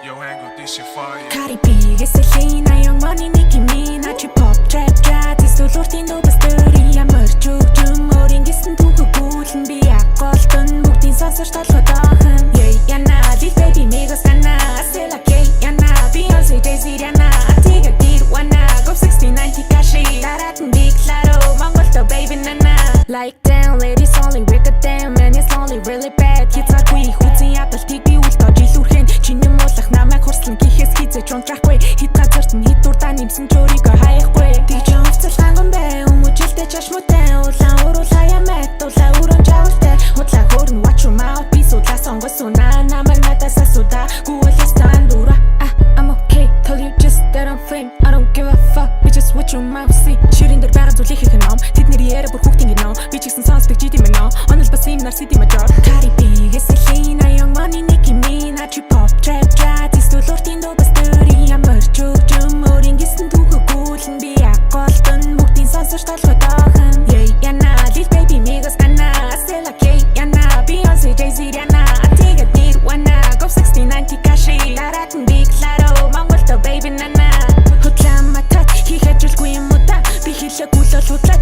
Yo, angle, this shit fire. Cardi B, Selena, Young Money, Nicki Minaj, pop, trap, jazz, istulurtin du basturi, ямар ч үгжим, өөрийн гэсэн түүхгүүлэн би агуултан, бүгдийн сонсож толгой доохон. Yeah, Yana, Lil Baby, Migos, Ghana, Sela K, Yana, Beyoncé, Jay-Z, Rihanna, Atiga, Wanna, Go 69, Tekashi, Дараatan би Claro, Monголто, Baby, Nana. Like damn, ladies only, break it down, man, it's only really bad. Хязгааргүй хүзэн ядалтыг би үлдээж илүүрхэн, чиний муулах намайг хурслан гихээс хизээч унтрахгүй, хит газарт нь хит дурдаа нэмсэн ч өөрийгөө хаяхгүй. Тэгж онцланган бай, өмөжилтэй чашмуутай, улаан уруул хаяа мэт, улаан өрөн жавартай, худлаа хөрн watch your mouth, би судлаа сонгосуна, намайг надаас асуута, гүйлээс тандура. I'm okay, tell you just that I'm fame, I don't give a fuck, we just watch your mouth, see. Ширин дээр байгаа зүйлийг хийх ном, тэдний яриа бүр хүүхдийн гинөө, би ч гэсэн сонсдог GD мэнэ, онол бас юм нар city major. Cardi B, Selena, Young Money, Nicki Minaj, pop, trap, jazz, istulurtin du basturi, ямар ч үгжим, өөрийн гэсэн түүхгүүлэн би агуултан, бүгдийн сонсож толгой доохон. Yeah, Yana, Lil Baby, Migos, Ghana, Sela K, Yana, Beyoncé, Jay-Z, Rihanna, Atiga, Wanna, Go 69, Tekashi, Дараatan би Claro, Monголто, Baby, Nana. Худлаа матад хийхэд зүйлгүй юм уу та, би хэлээгүй л худлаа